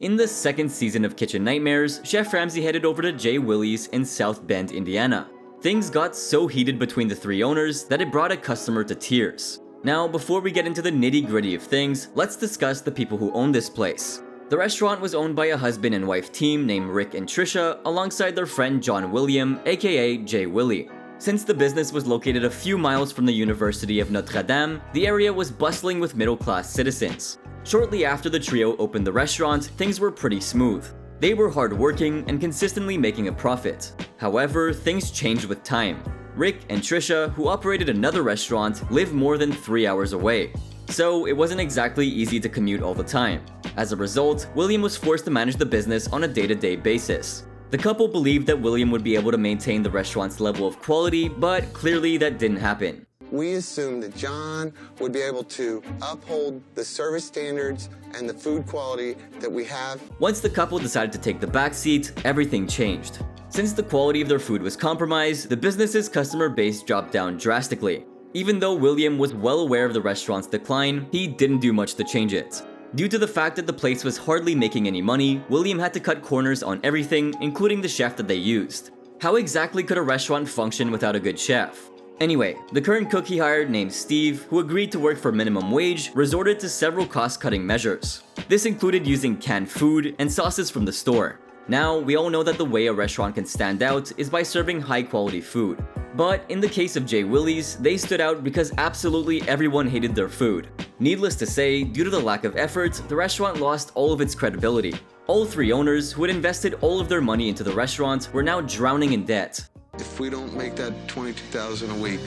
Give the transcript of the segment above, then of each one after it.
In the second season of Kitchen Nightmares, Chef Ramsay headed over to Willys in South Bend, Indiana. Things got so heated between the three owners that it brought a customer to tears. Now, before we get into the nitty-gritty of things, let's discuss the people who own this place. The restaurant was owned by a husband and wife team named Rick and Trisha, alongside their friend John William, aka Jay Willie. Since the business was located a few miles from the University of Notre Dame, the area was bustling with middle-class citizens. Shortly after the trio opened the restaurant, things were pretty smooth. They were hardworking and consistently making a profit. However, things changed with time. Rick and Trisha, who operated another restaurant, lived more than 3 hours away. So it wasn't exactly easy to commute all the time. As a result, William was forced to manage the business on a day-to-day basis. The couple believed that William would be able to maintain the restaurant's level of quality, but clearly that didn't happen. We assumed that John would be able to uphold the service standards and the food quality that we have. Once the couple decided to take the back seat, everything changed. Since the quality of their food was compromised, the business's customer base dropped down drastically. Even though William was well aware of the restaurant's decline, he didn't do much to change it. Due to the fact that the place was hardly making any money, William had to cut corners on everything, including the chef that they used. How exactly could a restaurant function without a good chef? Anyway, the current cook he hired, named Steve, who agreed to work for minimum wage, resorted to several cost-cutting measures. This included using canned food and sauces from the store. Now, we all know that the way a restaurant can stand out is by serving high-quality food. But in the case of Jay Willys, they stood out because absolutely everyone hated their food. Needless to say, due to the lack of effort, the restaurant lost all of its credibility. All three owners, who had invested all of their money into the restaurant, were now drowning in debt. If we don't make that $22,000 a week,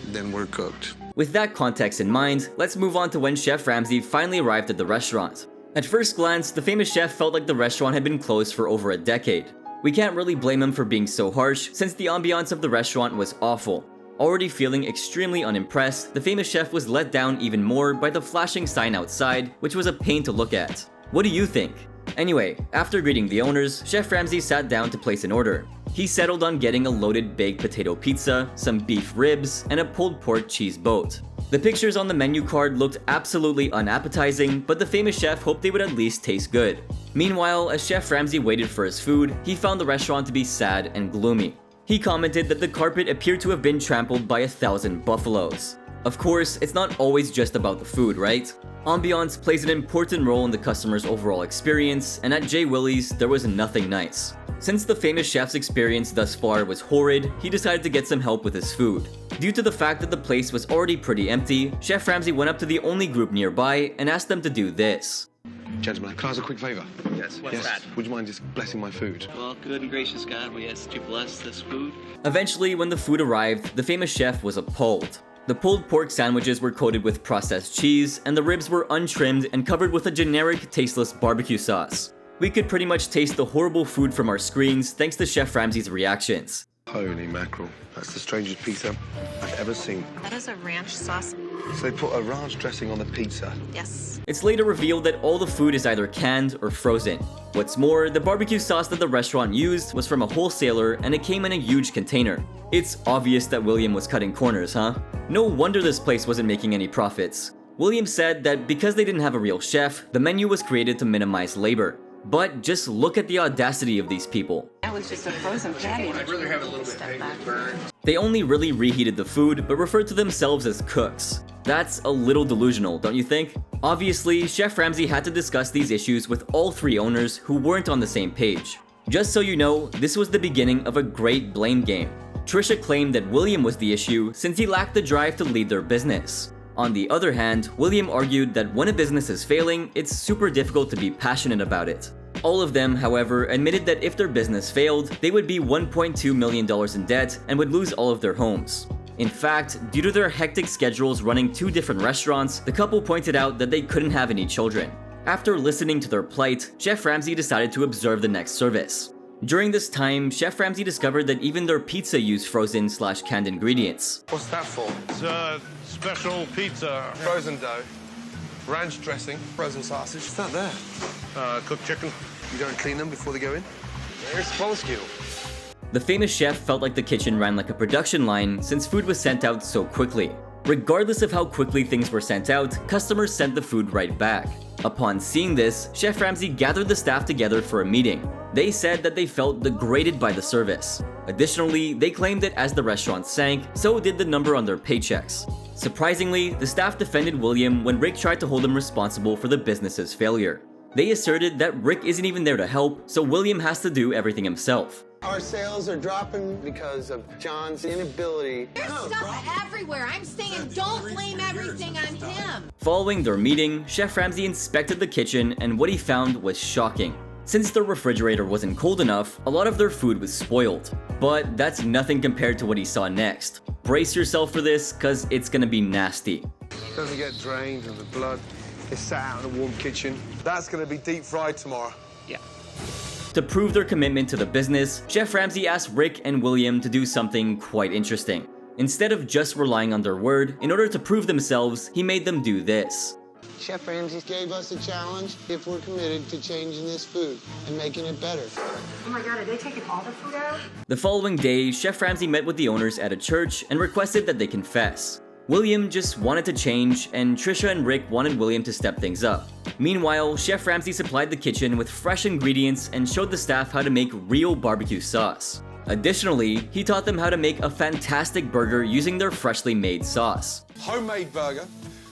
then we're cooked. With that context in mind, let's move on to when Chef Ramsay finally arrived at the restaurant. At first glance, the famous chef felt like the restaurant had been closed for over a decade. We can't really blame him for being so harsh, since the ambiance of the restaurant was awful. Already feeling extremely unimpressed, the famous chef was let down even more by the flashing sign outside, which was a pain to look at. What do you think? Anyway, after greeting the owners, Chef Ramsay sat down to place an order. He settled on getting a loaded baked potato pizza, some beef ribs, and a pulled pork cheese boat. The pictures on the menu card looked absolutely unappetizing, but the famous chef hoped they would at least taste good. Meanwhile, as Chef Ramsay waited for his food, he found the restaurant to be sad and gloomy. He commented that the carpet appeared to have been trampled by 1,000 buffaloes. Of course, it's not always just about the food, right? Ambiance plays an important role in the customer's overall experience, and at Jay Willys, there was nothing nice. Since the famous chef's experience thus far was horrid, he decided to get some help with his food. Due to the fact that the place was already pretty empty, Chef Ramsay went up to the only group nearby and asked them to do this. Gentlemen, can I ask a quick favor? Yes, what's that? Would you mind just blessing my food? Well, good and gracious God, we ask that you bless this food. Eventually, when the food arrived, the famous chef was appalled. The pulled pork sandwiches were coated with processed cheese, and the ribs were untrimmed and covered with a generic, tasteless barbecue sauce. We could pretty much taste the horrible food from our screens thanks to Chef Ramsay's reactions. Holy mackerel. That's the strangest pizza I've ever seen. That is a ranch sauce. So they put a ranch dressing on the pizza? Yes. It's later revealed that all the food is either canned or frozen. What's more, the barbecue sauce that the restaurant used was from a wholesaler and it came in a huge container. It's obvious that William was cutting corners, huh? No wonder this place wasn't making any profits. William said that because they didn't have a real chef, the menu was created to minimize labor. But just look at the audacity of these people. That was just a frozen patty. I'd rather have a little bit burn. They only really reheated the food, but referred to themselves as cooks. That's a little delusional, don't you think? Obviously, Chef Ramsay had to discuss these issues with all three owners who weren't on the same page. Just so you know, this was the beginning of a great blame game. Trisha claimed that William was the issue since he lacked the drive to lead their business. On the other hand, William argued that when a business is failing, it's super difficult to be passionate about it. All of them, however, admitted that if their business failed, they would be $1.2 million in debt and would lose all of their homes. In fact, due to their hectic schedules running two different restaurants, the couple pointed out that they couldn't have any children. After listening to their plight, Chef Ramsay decided to observe the next service. During this time, Chef Ramsay discovered that even their pizza used frozen/canned ingredients. What's that for? It's a special pizza. Frozen dough, ranch dressing, frozen sausage. What's that there? Cooked chicken. You don't clean them before they go in? They're supposed to. The famous chef felt like the kitchen ran like a production line since food was sent out so quickly. Regardless of how quickly things were sent out, customers sent the food right back. Upon seeing this, Chef Ramsay gathered the staff together for a meeting. They said that they felt degraded by the service. Additionally, they claimed that as the restaurant sank, so did the number on their paychecks. Surprisingly, the staff defended William when Rick tried to hold him responsible for the business's failure. They asserted that Rick isn't even there to help, so William has to do everything himself. Our sales are dropping because of John's inability. There's stuff everywhere. I'm saying don't blame everything on him. Following their meeting, Chef Ramsay inspected the kitchen and what he found was shocking. Since the refrigerator wasn't cold enough, a lot of their food was spoiled. But that's nothing compared to what he saw next. Brace yourself for this, cause it's gonna be nasty. Doesn't get drained and the blood is sat out in a warm kitchen. That's gonna be deep fried tomorrow. Yeah. To prove their commitment to the business, Chef Ramsay asked Rick and William to do something quite interesting. Instead of just relying on their word, in order to prove themselves, he made them do this. Chef Ramsay gave us a challenge if we're committed to changing this food and making it better. Oh my God, are they taking all the food out? The following day, Chef Ramsay met with the owners at a church and requested that they confess. William just wanted to change, and Trisha and Rick wanted William to step things up. Meanwhile, Chef Ramsay supplied the kitchen with fresh ingredients and showed the staff how to make real barbecue sauce. Additionally, he taught them how to make a fantastic burger using their freshly made sauce. Homemade burger,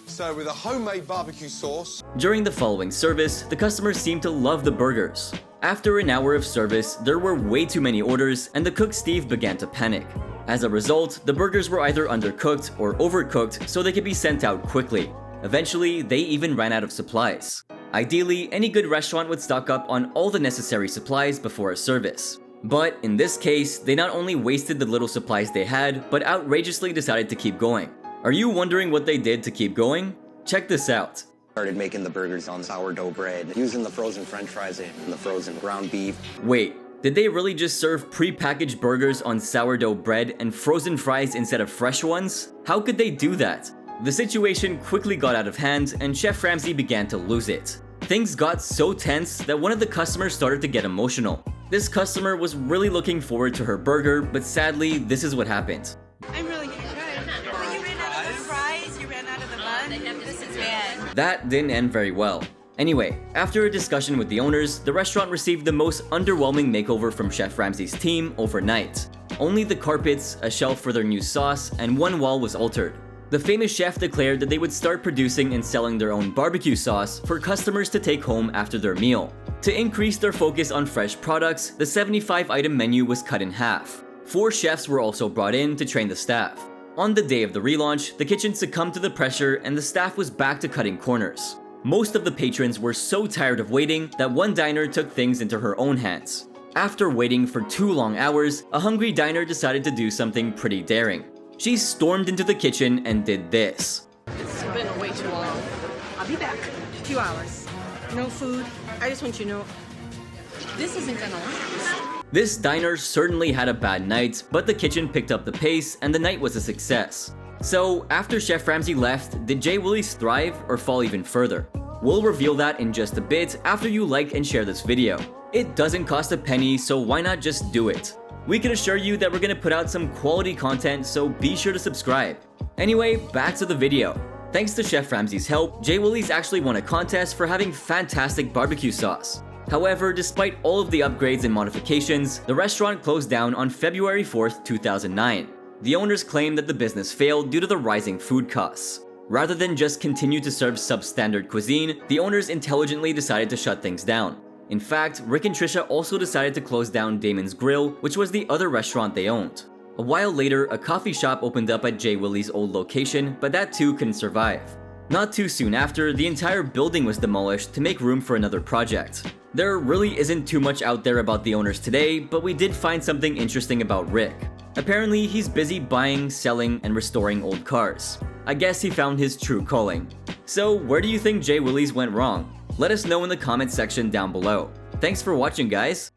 served with a homemade barbecue sauce. During the following service, the customers seemed to love the burgers. After an hour of service, there were way too many orders, and the cook Steve began to panic. As a result, the burgers were either undercooked or overcooked so they could be sent out quickly. Eventually, they even ran out of supplies. Ideally, any good restaurant would stock up on all the necessary supplies before a service. But in this case, they not only wasted the little supplies they had, but outrageously decided to keep going. Are you wondering what they did to keep going? Check this out. Started making the burgers on sourdough bread, using the frozen french fries and the frozen ground beef. Wait, did they really just serve pre-packaged burgers on sourdough bread and frozen fries instead of fresh ones? How could they do that? The situation quickly got out of hand and Chef Ramsay began to lose it. Things got so tense that one of the customers started to get emotional. This customer was really looking forward to her burger, but sadly, this is what happened. I'm really gonna try. Well, you ran out of the fries, you ran out of the bun. This is bad. That didn't end very well. Anyway, after a discussion with the owners, the restaurant received the most underwhelming makeover from Chef Ramsay's team overnight. Only the carpets, a shelf for their new sauce, and one wall was altered. The famous chef declared that they would start producing and selling their own barbecue sauce for customers to take home after their meal. To increase their focus on fresh products, the 75-item menu was cut in half. 4 chefs were also brought in to train the staff. On the day of the relaunch, the kitchen succumbed to the pressure and the staff was back to cutting corners. Most of the patrons were so tired of waiting that one diner took things into her own hands. After waiting for 2 long hours, a hungry diner decided to do something pretty daring. She stormed into the kitchen and did this. It's been way too long. I'll be back. 2 hours. No food. I just want you to know, this isn't gonna last. This diner certainly had a bad night, but the kitchen picked up the pace and the night was a success. So, after Chef Ramsay left, did J. Willys thrive or fall even further? We'll reveal that in just a bit after you like and share this video. It doesn't cost a penny, so why not just do it? We can assure you that we're gonna put out some quality content, so be sure to subscribe. Anyway, back to the video. Thanks to Chef Ramsay's help, J. Willys actually won a contest for having fantastic barbecue sauce. However, despite all of the upgrades and modifications, the restaurant closed down on February 4th, 2009. The owners claimed that the business failed due to the rising food costs. Rather than just continue to serve substandard cuisine, the owners intelligently decided to shut things down. In fact, Rick and Trisha also decided to close down Damon's Grill, which was the other restaurant they owned. A while later, a coffee shop opened up at J. Willys' old location, but that too couldn't survive. Not too soon after, the entire building was demolished to make room for another project. There really isn't too much out there about the owners today, but we did find something interesting about Rick. Apparently, he's busy buying, selling, and restoring old cars. I guess he found his true calling. So, where do you think J. Willys went wrong? Let us know in the comment section down below. Thanks for watching, guys!